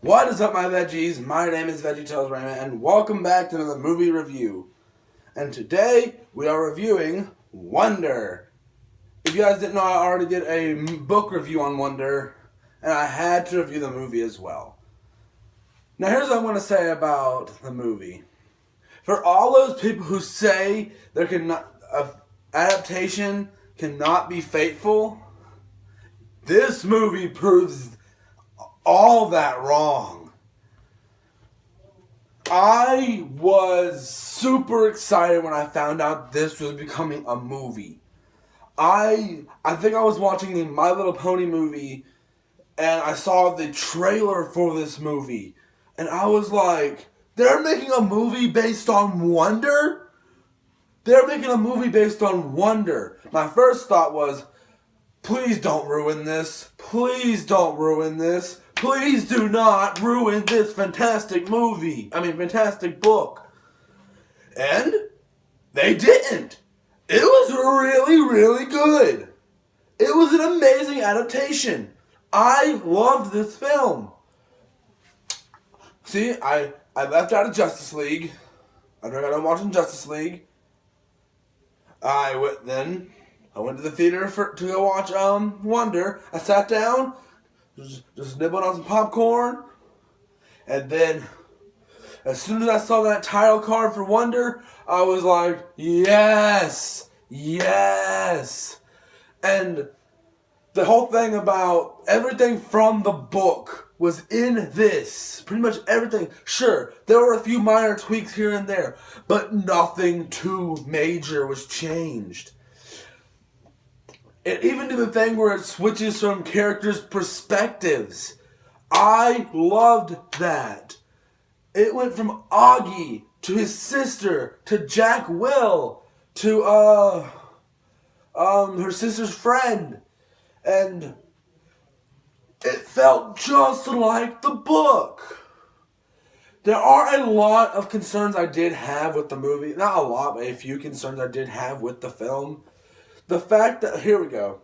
What is up, my veggies? My name is VeggieTales Raymond, and welcome back to another movie review. And today, we are reviewing Wonder. If you guys didn't know, I already did a book review on Wonder, and I had to review the movie as well. Now, here's what I'm going to say about the movie. For all those people who say there cannot adaptation cannot be faithful, this movie proves all that wrong. I was super excited when I found out this was becoming a movie. I think I was watching the My Little Pony movie and I saw the trailer for this movie and I was like, they're making a movie based on Wonder? They're making a movie based on Wonder. My first thought was, please don't ruin this. Please don't ruin this. Please do not ruin this fantastic fantastic book. And they didn't. It was really, really good. It was an amazing adaptation. I loved this film. See, I left out of Justice League. I got done watching Justice League. I went to the theater to go watch Wonder. I sat down, just nibbling on some popcorn, and then as soon as I saw that title card for Wonder, I was like, yes, yes. And the whole thing about everything from the book was in this. Pretty much everything. Sure, there were a few minor tweaks here and there, but nothing too major was changed. And even to the thing where it switches from characters' perspectives. I loved that. It went from Augie to his sister to Jack Will to her sister's friend. And it felt just like the book. There are a lot of concerns I did have with the movie. Not a lot, but a few concerns I did have with the film. The fact that, here we go,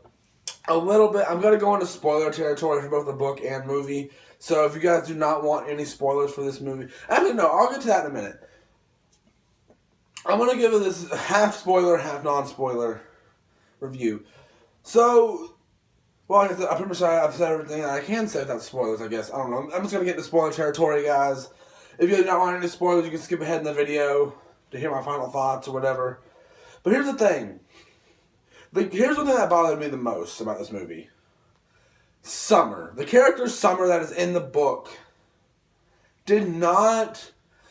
a little bit, I'm going to go into spoiler territory for both the book and movie, so if you guys do not want any spoilers for this movie, actually no, I'll get to that in a minute. I'm going to give it this half spoiler, half non-spoiler review. So, well, I pretty much I've said everything that I can say without spoilers, I guess. I don't know, I'm just going to get into spoiler territory, guys. If you do not want any spoilers, you can skip ahead in the video to hear my final thoughts or whatever. But here's the thing. Here's one thing that bothered me the most about this movie. Summer. The character Summer that is in the book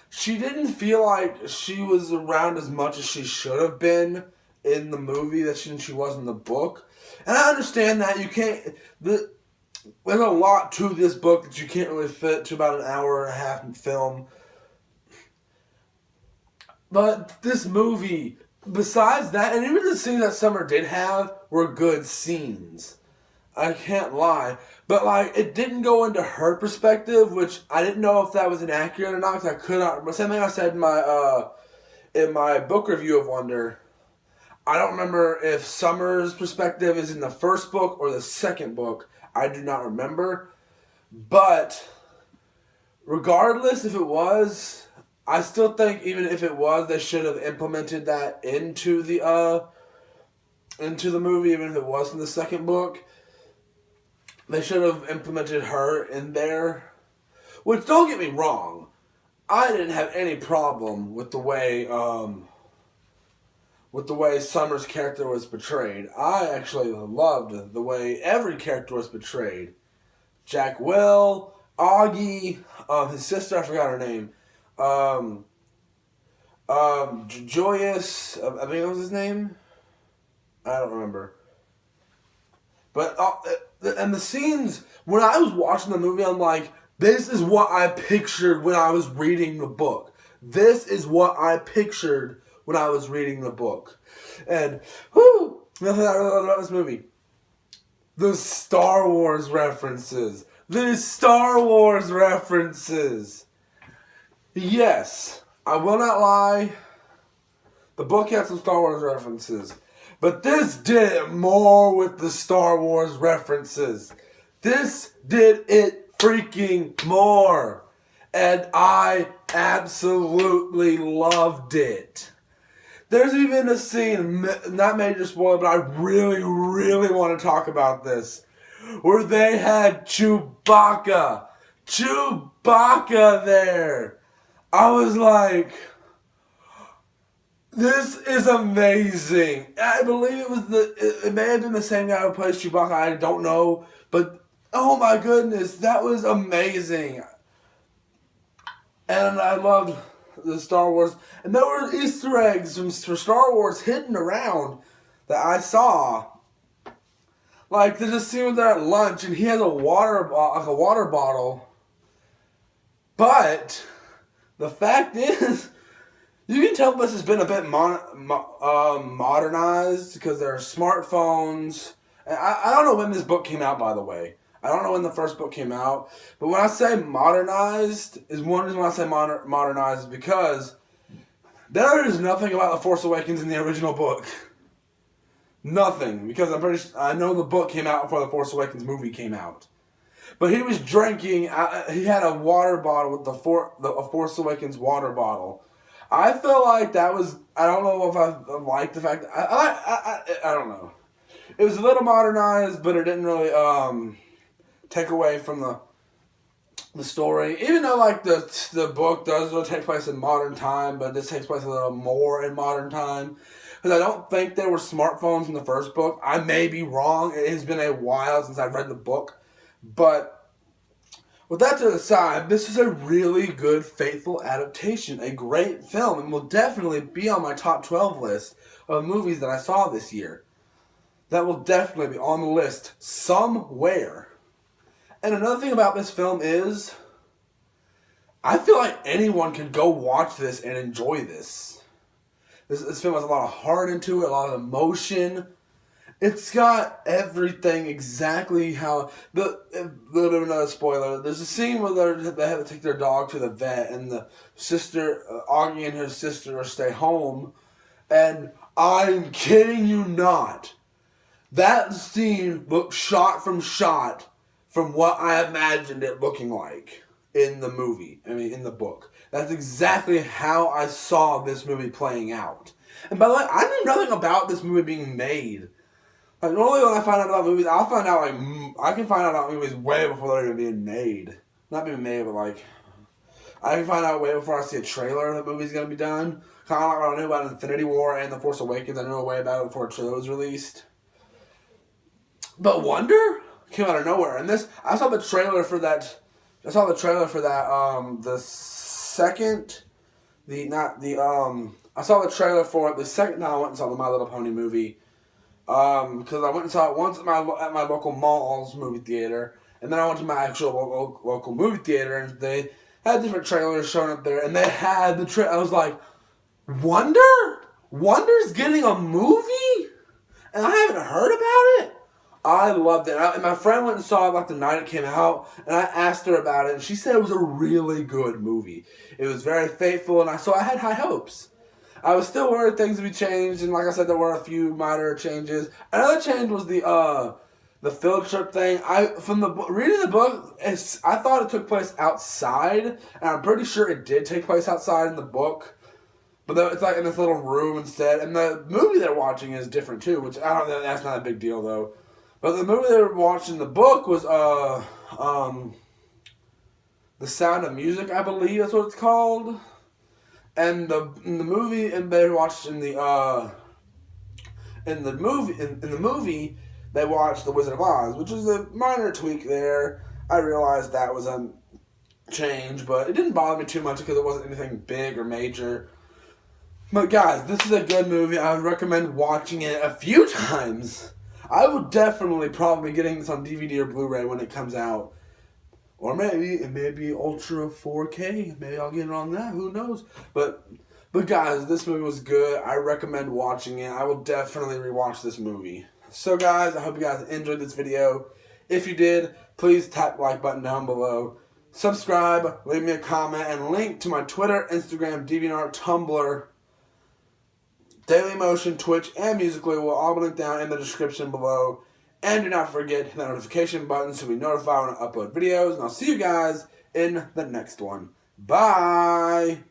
she didn't feel like she was around as much as she should have been in the movie that she was in the book. And I understand that you can't, there's a lot to this book that you can't really fit to about an hour and a half in film. But this movie, besides that, and even the scenes that Summer did have were good scenes. I can't lie. But, it didn't go into her perspective, which I didn't know if that was inaccurate or not, because I could not remember. Same thing I said in my book review of Wonder. I don't remember if Summer's perspective is in the first book or the second book. I do not remember. But, regardless if it was, I still think even if it was, they should have implemented that into the movie, even if it was in the second book. They should have implemented her in there. Which, don't get me wrong, I didn't have any problem with the way Summer's character was portrayed. I actually loved the way every character was portrayed. Jack Will, Augie, his sister, I forgot her name. Joyous, I think that was his name? I don't remember. But, and the scenes, when I was watching the movie, I'm like, this is what I pictured when I was reading the book. This is what I pictured when I was reading the book. And, nothing I really loved about this movie. The Star Wars references. Yes, I will not lie. The book had some Star Wars references. But this did it more with the Star Wars references. This did it freaking more. And I absolutely loved it. There's even a scene, not major spoiler, but I really, really want to talk about this, where they had Chewbacca there. I was like, this is amazing. I believe it may have been the same guy who plays Chewbacca, I don't know, but oh my goodness, that was amazing. And I loved the Star Wars. And there were Easter eggs for Star Wars hidden around that I saw. Like, there's a scene where they're at lunch and he has a water bottle. But the fact is, you can tell this has been a bit modernized because there are smartphones. And I don't know when this book came out, by the way. I don't know when the first book came out, but when I say modernized, is one reason when I say modernized is because there is nothing about The Force Awakens in the original book. Nothing, because I know the book came out before The Force Awakens movie came out. But he was drinking, he had a water bottle with a Force Awakens water bottle. I feel like that was, I don't know if I like the fact that, I don't know. It was a little modernized, but it didn't really, take away from the story, even though like the book does really take place in modern time, but this takes place a little more in modern time because I don't think there were smartphones in the first book. I may be wrong. It has been a while since I've read the book, but with that to the side, this is a really good, faithful adaptation, a great film, and will definitely be on my top 12 list of movies that I saw this year. That will definitely be on the list somewhere. And another thing about this film is, I feel like anyone can go watch this and enjoy this. This film has a lot of heart into it, a lot of emotion. It's got everything exactly how... A little bit of another spoiler. There's a scene where they have to take their dog to the vet, and the sister, Augie and her sister, stay home. And I'm kidding you not. That scene looked shot from what I imagined it looking like in the movie. In the book. That's exactly how I saw this movie playing out. And by the way, I knew nothing about this movie being made. Like, normally when I find out about movies, I can find out about movies way before they're even being made. Not being made, but like, I can find out way before I see a trailer that the movie's going to be done. Kind of like when I knew about Infinity War and The Force Awakens, I knew way about it before a trailer was released. But Wonder came out of nowhere, and I saw the trailer for that. I saw the trailer for that. I saw the trailer for it the second time I went and saw the My Little Pony movie. Because I went and saw it once at my local mall's movie theater, and then I went to my actual local movie theater, and they had different trailers showing up there, and they had the I was like, Wonder's getting a movie, and I haven't heard about it. I loved it. And my friend went and saw it like the night it came out, and I asked her about it, and she said it was a really good movie. It was very faithful, and I had high hopes. I was still worried things would be changed, and like I said, there were a few minor changes. Another change was the field trip thing. Reading the book, I thought it took place outside, and I'm pretty sure it did take place outside in the book. But it's like in this little room instead. And the movie they're watching is different too, which I don't know, that's not a big deal though. But the movie they were watching in the book was The Sound of Music, I believe that's what it's called. And in the movie they watched they watched The Wizard of Oz, which is a minor tweak there. I realized that was a change, but it didn't bother me too much because it wasn't anything big or major. But guys, this is a good movie. I would recommend watching it a few times. I would definitely probably be getting this on DVD or Blu-ray when it comes out. Or maybe it may be Ultra 4K. Maybe I'll get it on that. Who knows? But guys, this movie was good. I recommend watching it. I will definitely rewatch this movie. So guys, I hope you guys enjoyed this video. If you did, please tap the like button down below. Subscribe, leave me a comment, and link to my Twitter, Instagram, DeviantArt, Tumblr, Dailymotion, Twitch, and Musical.ly will all be linked down in the description below. And do not forget to hit that notification button so we notify when I upload videos. And I'll see you guys in the next one. Bye!